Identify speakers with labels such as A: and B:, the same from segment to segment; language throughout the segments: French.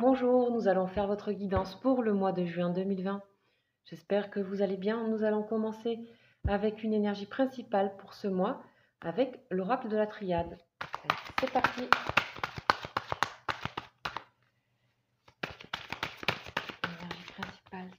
A: Bonjour, nous allons faire votre guidance pour le mois de juin 2020. J'espère que vous allez bien. Nous allons commencer avec une énergie principale pour ce mois, avec l'oracle de la triade. C'est parti. Énergie principale,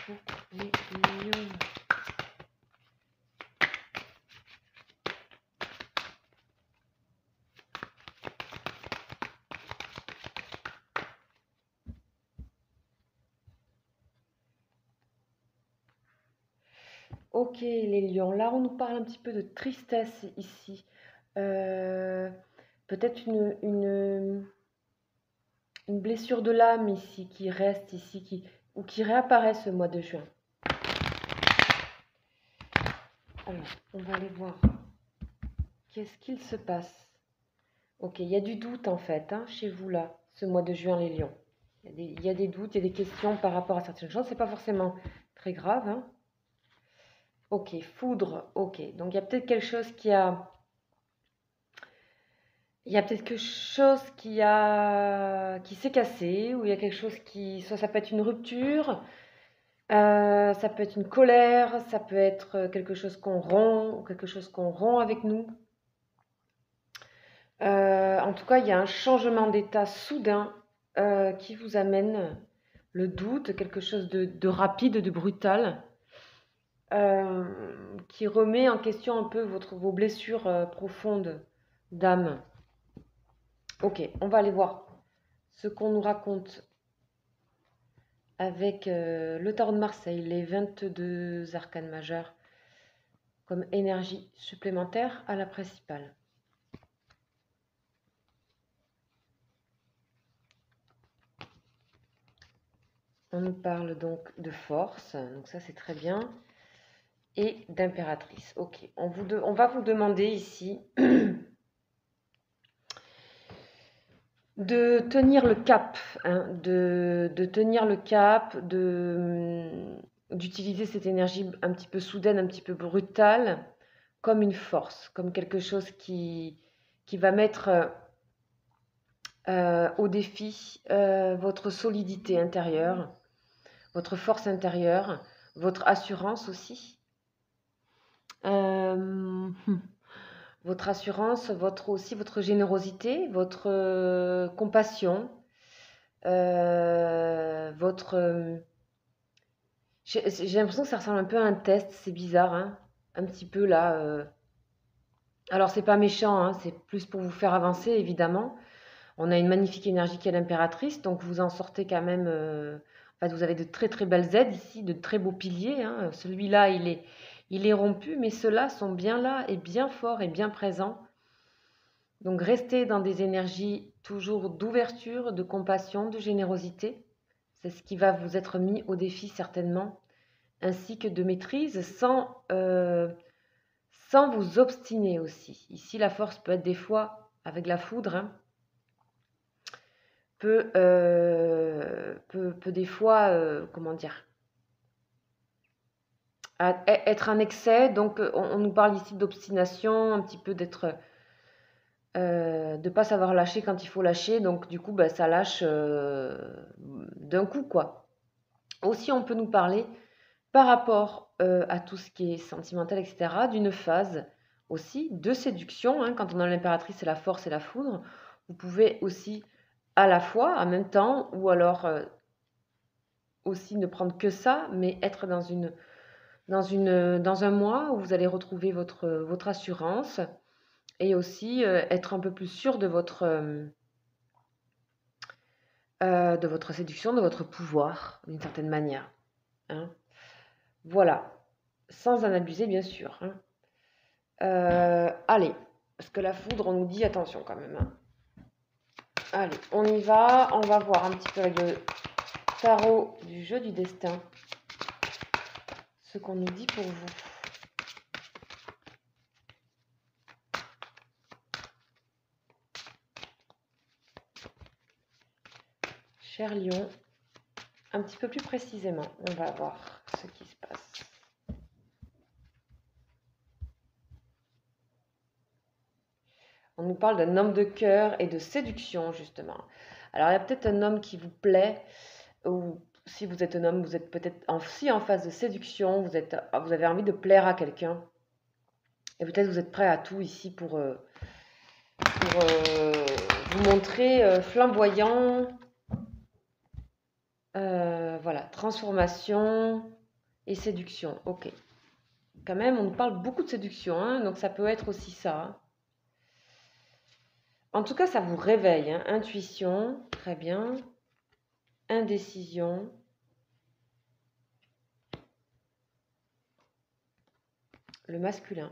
A: s'il vous plaît, pour les lions. Ok, les lions. Là, on nous parle un petit peu de tristesse ici. Euh, Peut-être une blessure de l'âme ici, qui reste ici, ou qui réapparaît ce mois de juin. Alors, on va aller voir. Qu'est-ce qu'il se passe? Ok, il y a du doute en fait, hein, chez vous là, ce mois de juin, les lions. Il y a des doutes, il y a des questions par rapport à certaines choses. C'est pas forcément très grave, hein. Ok, foudre, ok. Donc il y a peut-être quelque chose qui a... Il y a peut-être quelque chose qui s'est cassé, ou il y a quelque chose qui... Soit ça peut être une rupture, ça peut être une colère, ça peut être quelque chose qu'on rompt, ou quelque chose qu'on rompt avec nous. En tout cas, il y a un changement d'état soudain qui vous amène le doute, quelque chose de rapide, de brutal, euh, qui remet en question un peu vos blessures profondes d'âme. Ok, on va aller voir ce qu'on nous raconte avec le tarot de Marseille, les 22 arcanes majeures, comme énergie supplémentaire à la principale. On nous parle donc de force, donc ça c'est très bien, et d'impératrice. Ok, on va vous demander ici de tenir le cap, hein, de tenir le cap, d'utiliser cette énergie un petit peu soudaine, un petit peu brutale, comme une force, comme quelque chose qui va mettre au défi votre solidité intérieure, votre force intérieure, votre assurance aussi. Votre assurance, votre générosité, votre compassion, votre... j'ai l'impression que ça ressemble un peu à un test, c'est bizarre, hein, un petit peu là. Alors c'est pas méchant, hein, c'est plus pour vous faire avancer, évidemment. On a une magnifique énergie qui est l'impératrice, donc vous en sortez quand même... En fait, vous avez de très très belles aides ici, de très beaux piliers, hein. Celui-là, il est rompu, mais ceux-là sont bien là et bien forts et bien présents. Donc restez dans des énergies toujours d'ouverture, de compassion, de générosité. C'est ce qui va vous être mis au défi certainement, ainsi que de maîtrise sans vous obstiner aussi. Ici, la force peut être des fois, avec la foudre, hein, peut des fois, comment dire, être un excès. Donc on nous parle ici d'obstination, un petit peu d'être... de ne pas savoir lâcher quand il faut lâcher, donc du coup bah, ça lâche d'un coup quoi. Aussi on peut nous parler par rapport à tout ce qui est sentimental, etc., d'une phase aussi de séduction, hein, quand on a l'impératrice et la force et la foudre, vous pouvez aussi à la fois, en même temps, ou alors aussi ne prendre que ça, mais être dans un mois où vous allez retrouver votre assurance, et aussi être un peu plus sûr de votre séduction, de votre pouvoir, d'une certaine manière, hein. Voilà, sans en abuser, bien sûr, hein. Allez, parce que la foudre, on nous dit attention quand même, hein. Allez, on y va, on va voir un petit peu avec le tarot du jeu du destin, ce qu'on nous dit pour vous. Cher Lion, un petit peu plus précisément, on va voir ce qui se passe. On nous parle d'un homme de cœur et de séduction, justement. Alors, il y a peut-être un homme qui vous plaît, ou si vous êtes un homme, vous êtes peut-être aussi en phase de séduction, vous avez envie de plaire à quelqu'un. Et peut-être vous êtes prêt à tout ici pour vous montrer flamboyant. Voilà, transformation et séduction. Ok. Quand même, on nous parle beaucoup de séduction, hein, donc ça peut être aussi ça. Hein. En tout cas, ça vous réveille. Hein. Intuition, très bien. Indécision. Le masculin.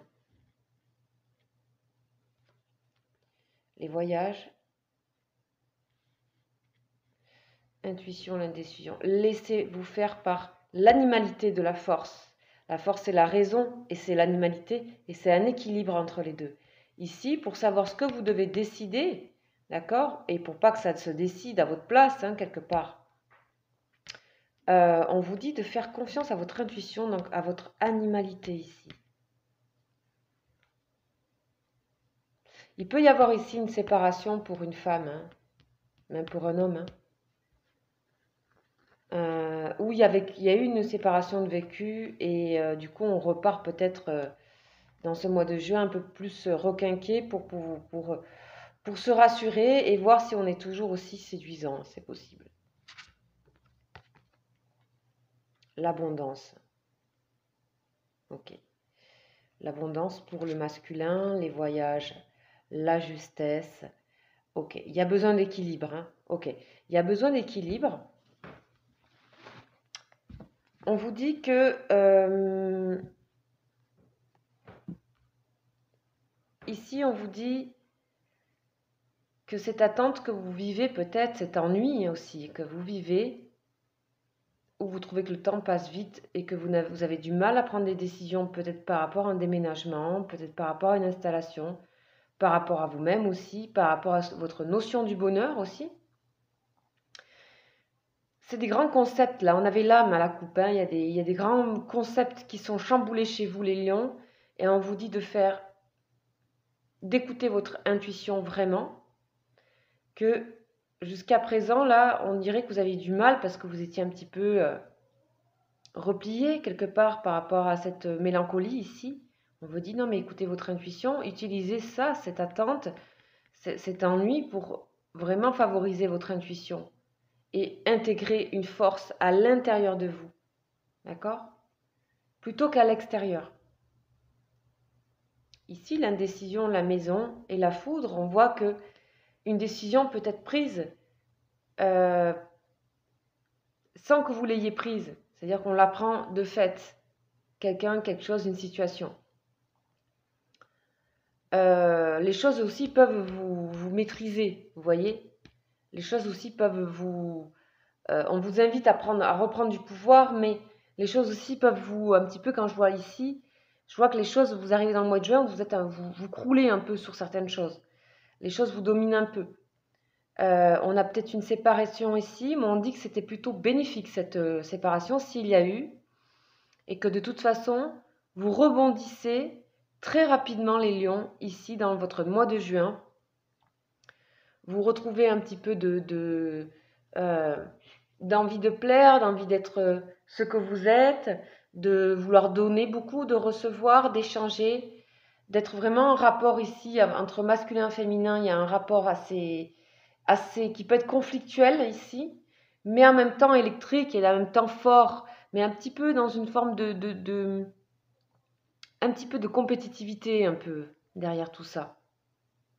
A: Les voyages. Intuition, l'indécision. Laissez-vous faire par l'animalité de la force. La force, c'est la raison et c'est l'animalité et c'est un équilibre entre les deux. Ici, pour savoir ce que vous devez décider, d'accord, et pour pas que ça se décide à votre place, hein, quelque part, on vous dit de faire confiance à votre intuition, donc à votre animalité ici. Il peut y avoir ici une séparation pour une femme, hein, même pour un homme, hein. Où il y a eu une séparation de vécu et du coup on repart peut-être dans ce mois de juin un peu plus requinqué pour se rassurer et voir si on est toujours aussi séduisant, c'est possible. L'abondance. Ok. L'abondance pour le masculin, les voyages, la justesse. Ok. Il y a besoin d'équilibre. Hein. Ok. Il y a besoin d'équilibre. On vous dit que ici, on vous dit que cette attente que vous vivez, peut-être cet ennui aussi que vous vivez, où vous trouvez que le temps passe vite et que vous avez du mal à prendre des décisions, peut-être par rapport à un déménagement, peut-être par rapport à une installation, par rapport à vous-même aussi, par rapport à votre notion du bonheur aussi. C'est des grands concepts là, on avait l'âme à la coupe, hein. Il y a des grands concepts qui sont chamboulés chez vous les lions et on vous dit d'écouter votre intuition vraiment, que jusqu'à présent là on dirait que vous avez du mal parce que vous étiez un petit peu replié quelque part par rapport à cette mélancolie ici. On vous dit non mais écoutez votre intuition, utilisez ça, cette attente, cet ennui pour vraiment favoriser votre intuition et intégrer une force à l'intérieur de vous, d'accord? Plutôt qu'à l'extérieur. Ici, l'indécision, la maison et la foudre, on voit que une décision peut être prise sans que vous l'ayez prise. C'est-à-dire qu'on la prend de fait. Quelqu'un, quelque chose, une situation. Les choses aussi peuvent vous maîtriser, vous voyez. Les choses aussi peuvent on vous invite à reprendre du pouvoir, mais les choses aussi peuvent un petit peu quand je vois ici, je vois que les choses, vous arrivez dans le mois de juin, vous croulez un peu sur certaines choses. Les choses vous dominent un peu. On a peut-être une séparation ici, mais on dit que c'était plutôt bénéfique cette séparation s'il y a eu, et que de toute façon, vous rebondissez très rapidement les lions ici dans votre mois de juin. Vous retrouvez un petit peu d'envie de plaire, d'envie d'être ce que vous êtes, de vouloir donner beaucoup, de recevoir, d'échanger, d'être vraiment en rapport ici entre masculin et féminin. Il y a un rapport assez qui peut être conflictuel ici, mais en même temps électrique et en même temps fort, mais un petit peu dans une forme un petit peu de compétitivité un peu derrière tout ça,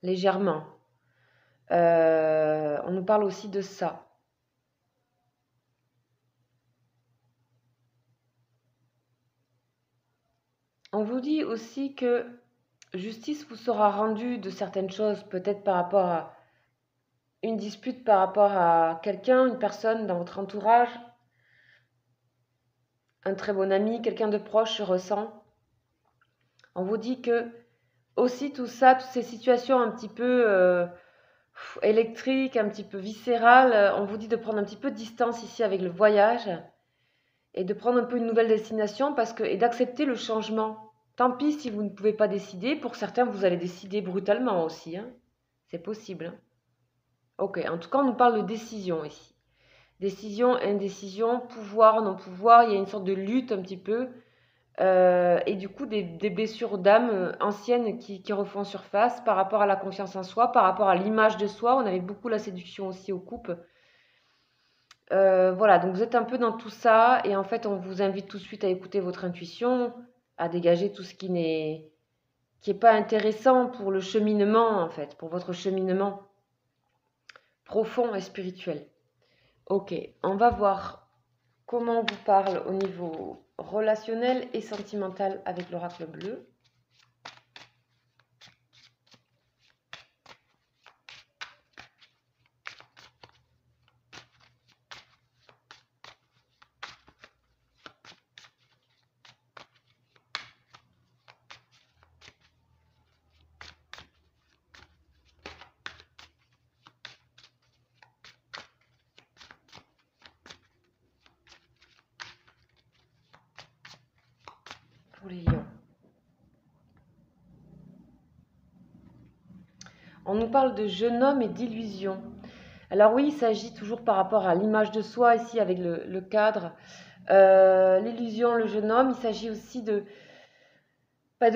A: légèrement. On nous parle aussi de ça. On vous dit aussi que justice vous sera rendue de certaines choses, peut-être par rapport à une dispute par rapport à quelqu'un, une personne dans votre entourage, un très bon ami, quelqu'un de proche, je ressens. On vous dit que aussi tout ça, toutes ces situations un petit peu électriques, un petit peu viscérales, on vous dit de prendre un petit peu de distance ici avec le voyage et de prendre un peu une nouvelle destination et d'accepter le changement. Tant pis si vous ne pouvez pas décider, pour certains vous allez décider brutalement aussi, hein. C'est possible. Hein. Ok, en tout cas, on nous parle de décision ici. Décision, indécision, pouvoir, non pouvoir, il y a une sorte de lutte un petit peu. Et du coup, des blessures d'âme anciennes qui refont surface par rapport à la confiance en soi, par rapport à l'image de soi. On avait beaucoup la séduction aussi aux coupes. Voilà, donc vous êtes un peu dans tout ça, et en fait, on vous invite tout de suite à écouter votre intuition, à dégager tout ce qui est pas intéressant pour le cheminement, en fait, pour votre cheminement profond et spirituel. Ok, on va voir comment on vous parle au niveau relationnel et sentimental avec l'oracle bleu. Pour les lions. On nous parle de jeune homme et d'illusion. Alors oui, il s'agit toujours par rapport à l'image de soi ici avec le cadre. L'illusion, le jeune homme, il s'agit aussi de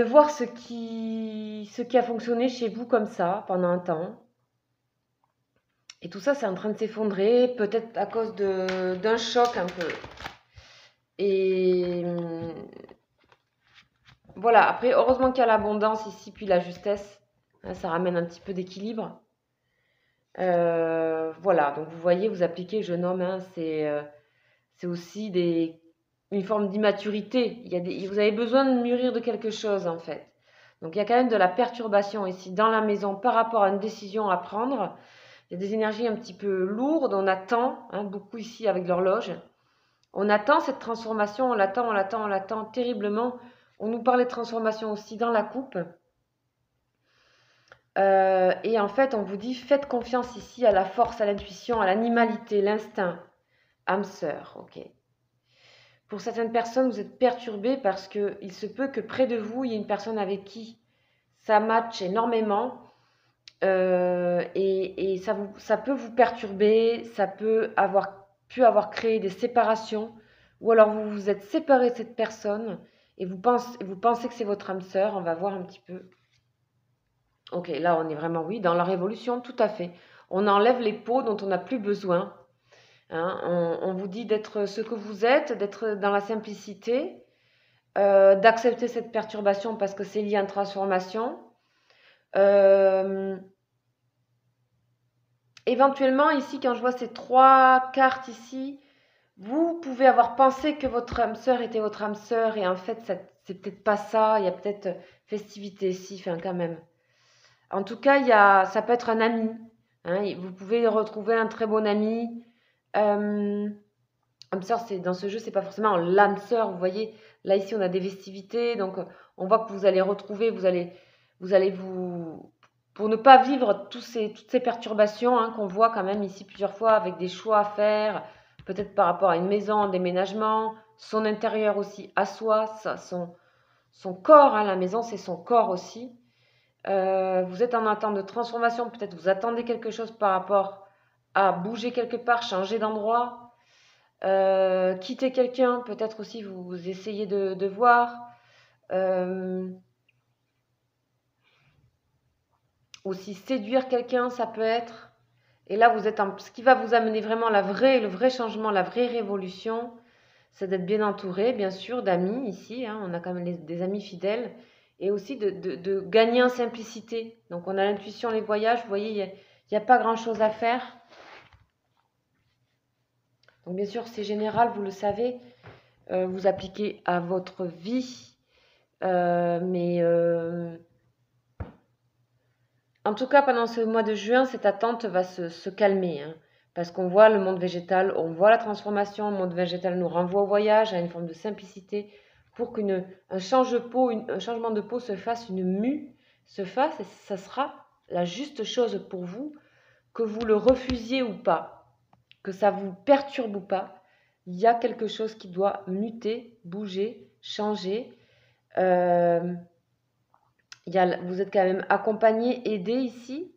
A: voir ce qui a fonctionné chez vous comme ça pendant un temps. Et tout ça, c'est en train de s'effondrer, peut-être à cause d'un choc un peu. Et voilà, après, heureusement qu'il y a l'abondance ici, puis la justesse. Hein, ça ramène un petit peu d'équilibre. Voilà, donc vous voyez, vous appliquez jeune homme, hein, c'est aussi une forme d'immaturité. Vous avez besoin de mûrir de quelque chose, en fait. Donc il y a quand même de la perturbation ici dans la maison par rapport à une décision à prendre. Il y a des énergies un petit peu lourdes, on attend, hein, beaucoup ici avec l'horloge. On attend cette transformation, on l'attend terriblement. On nous parlait de transformation aussi dans la coupe. Et en fait, on vous dit, faites confiance ici à la force, à l'intuition, à l'animalité, l'instinct. Âme sœur, ok. Pour certaines personnes, vous êtes perturbés parce qu'il se peut que près de vous, il y ait une personne avec qui ça matche énormément. Et ça peut vous perturber, ça peut pu avoir créé des séparations, ou alors vous vous êtes séparé de cette personne et vous pensez que c'est votre âme sœur. On va voir un petit peu. Ok, là on est vraiment, oui, dans la révolution, tout à fait. On enlève les peaux dont on n'a plus besoin. Hein. On vous dit d'être ce que vous êtes, d'être dans la simplicité, d'accepter cette perturbation parce que c'est lié à une transformation. Éventuellement, ici, quand je vois ces trois cartes ici, vous pouvez avoir pensé que votre âme sœur était votre âme sœur et en fait, c'est peut-être pas ça. Il y a peut-être festivité ici, enfin, quand même. En tout cas, ça peut être un ami. Hein, vous pouvez retrouver un très bon ami. Âme sœur, dans ce jeu, c'est pas forcément l'âme sœur. Vous voyez, là ici, on a des festivités, donc on voit que vous allez retrouver, vous allez vous, pour ne pas vivre toutes ces perturbations hein, qu'on voit quand même ici plusieurs fois avec des choix à faire, peut-être par rapport à une maison, un déménagement, son intérieur aussi à soi, son corps. Hein, la maison, c'est son corps aussi. Vous êtes en attente de transformation, peut-être vous attendez quelque chose par rapport à bouger quelque part, changer d'endroit, quitter quelqu'un, peut-être aussi vous essayez de voir. Aussi séduire quelqu'un, ça peut être. Et là, ce qui va vous amener vraiment le vrai changement, la vraie révolution, c'est d'être bien entouré, bien sûr, d'amis ici. Hein, on a quand même des amis fidèles. Et aussi de gagner en simplicité. Donc, on a l'intuition, les voyages. Vous voyez, il n'y a pas grand-chose à faire. Donc, bien sûr, c'est général, vous le savez. Vous appliquez à votre vie. Mais en tout cas, pendant ce mois de juin, cette attente va se calmer. Hein, parce qu'on voit le monde végétal, on voit la transformation. Le monde végétal nous renvoie au voyage, à une forme de simplicité, pour un changement de peau se fasse, une mue se fasse, et ça sera la juste chose pour vous, que vous le refusiez ou pas, que ça vous perturbe ou pas. Il y a quelque chose qui doit muter, bouger, changer. Vous êtes quand même accompagné, aidé ici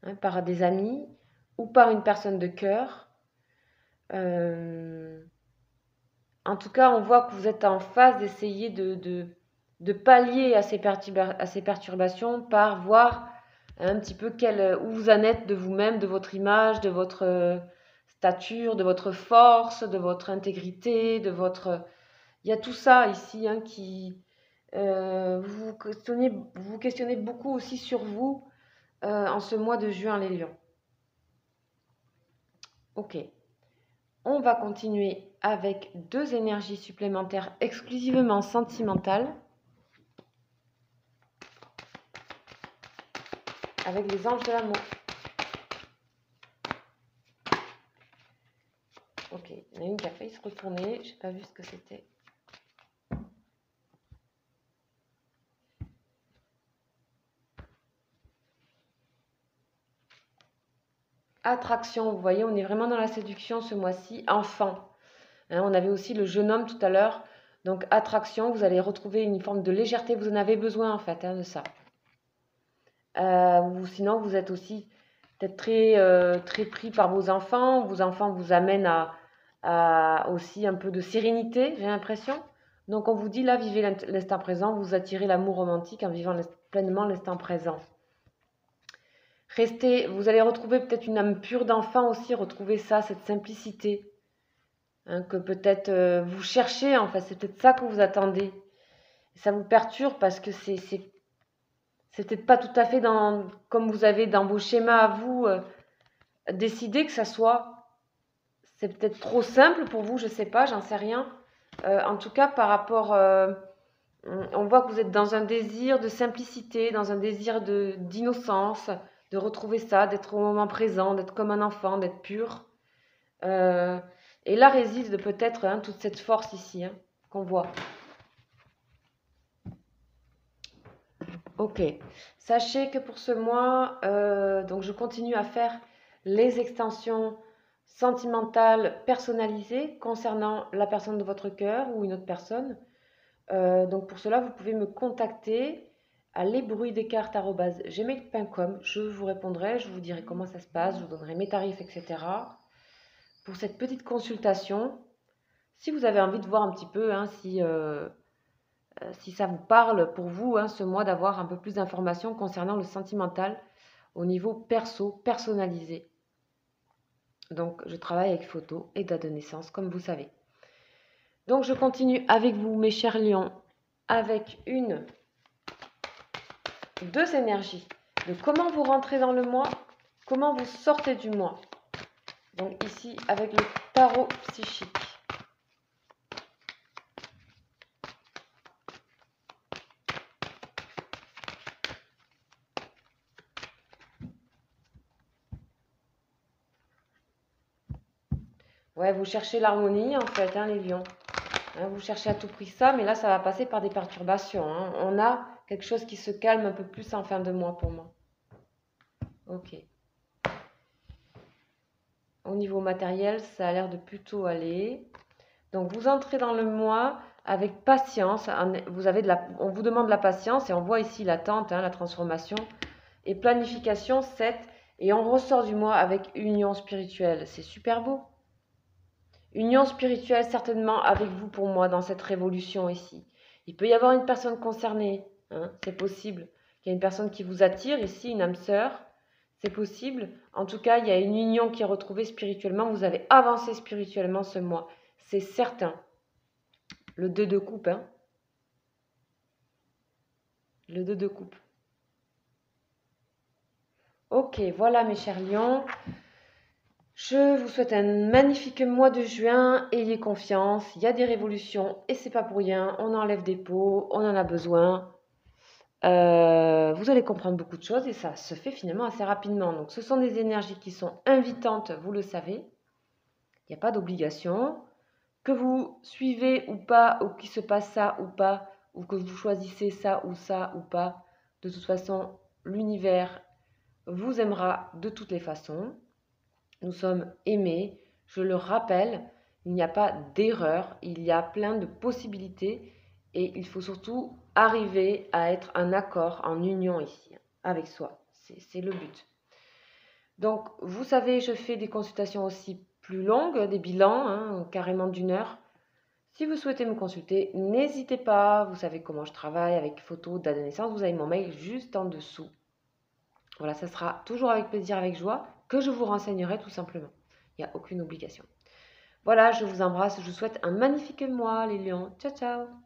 A: hein, par des amis ou par une personne de cœur. En tout cas, on voit que vous êtes en phase d'essayer de pallier à ces perturbations par voir un petit peu où vous en êtes de vous-même, de votre image, de votre stature, de votre force, de votre intégrité, de votre... Il y a tout ça ici qui... vous vous questionnez beaucoup aussi sur vous en ce mois de juin, les lions. Ok. On va continuer avec 2 énergies supplémentaires exclusivement sentimentales. Avec les anges de l'amour. Ok, il y en a une qui a failli se retourner. Je n'ai pas vu ce que c'était. Attraction, vous voyez, on est vraiment dans la séduction ce mois-ci. Enfant. On avait aussi le jeune homme tout à l'heure. Donc attraction, vous allez retrouver une forme de légèreté. Vous en avez besoin en fait de ça. Ou sinon, vous êtes aussi peut-être très pris par vos enfants. Vos enfants vous amènent à aussi un peu de sérénité, j'ai l'impression. Donc on vous dit là, vivez l'instant présent, vous attirez l'amour romantique en vivant pleinement l'instant présent. Restez, vous allez retrouver peut-être une âme pure d'enfant aussi, retrouver ça, cette simplicité, que peut-être vous cherchez, en fait, c'est peut-être ça que vous attendez. Et ça vous perturbe parce que c'est peut-être pas tout à fait comme vous avez dans vos schémas à vous décidé que ça soit. C'est peut-être trop simple pour vous, je sais pas, j'en sais rien. En tout cas, par rapport, on voit que vous êtes dans un désir de simplicité, dans un désir d'innocence, de retrouver ça, d'être au moment présent, d'être comme un enfant, d'être pur. Et là réside peut-être toute cette force ici qu'on voit. Ok, sachez que pour ce mois, donc je continue à faire les extensions sentimentales personnalisées concernant la personne de votre cœur ou une autre personne. Donc pour cela, vous pouvez me contacter à lesbruitsdescartes@gmail.com. Je vous répondrai, je vous dirai comment ça se passe, je vous donnerai mes tarifs, etc. Pour cette petite consultation, si vous avez envie de voir un petit peu si ça vous parle pour vous ce mois d'avoir un peu plus d'informations concernant le sentimental au niveau perso, personnalisé. Donc je travaille avec photos et date de naissance, comme vous savez. Donc je continue avec vous, mes chers lions, avec 2 énergies de comment vous rentrez dans le mois, comment vous sortez du mois. Donc ici avec le tarot psychique. Ouais, vous cherchez l'harmonie en fait, les lions. Vous cherchez à tout prix ça, mais là ça va passer par des perturbations. On a quelque chose qui se calme un peu plus en fin de mois pour moi. Ok. Au niveau matériel, ça a l'air de plutôt aller. Donc vous entrez dans le mois avec patience. On vous demande de la patience et on voit ici l'attente, la transformation. Et planification 7. Et on ressort du mois avec union spirituelle. C'est super beau. Union spirituelle certainement avec vous pour moi dans cette révolution ici. Il peut y avoir une personne concernée. C'est possible. Il y a une personne qui vous attire ici, une âme sœur. C'est possible. En tout cas, il y a une union qui est retrouvée spirituellement. Vous avez avancé spirituellement ce mois. C'est certain. Le 2 de coupe. Le 2 de coupe. Ok, voilà mes chers lions. Je vous souhaite un magnifique mois de juin. Ayez confiance. Il y a des révolutions et c'est pas pour rien. On enlève des peaux. On en a besoin. Vous allez comprendre beaucoup de choses et ça se fait finalement assez rapidement. Donc ce sont des énergies qui sont invitantes, vous le savez. Il n'y a pas d'obligation. Que vous suivez ou pas, ou qu'il se passe ça ou pas, ou que vous choisissez ça ou pas, de toute façon, l'univers vous aimera de toutes les façons. Nous sommes aimés, je le rappelle, il n'y a pas d'erreur, il y a plein de possibilités et il faut surtout arriver à être en accord, en union ici, avec soi. C'est le but. Donc, vous savez, je fais des consultations aussi plus longues, des bilans, hein, carrément d'une heure. Si vous souhaitez me consulter, n'hésitez pas. Vous savez comment je travaille avec photo, date de naissance. Vous avez mon mail juste en dessous. Voilà, ça sera toujours avec plaisir, avec joie, que je vous renseignerai tout simplement. Il n'y a aucune obligation. Voilà, je vous embrasse. Je vous souhaite un magnifique mois, les lions. Ciao, ciao!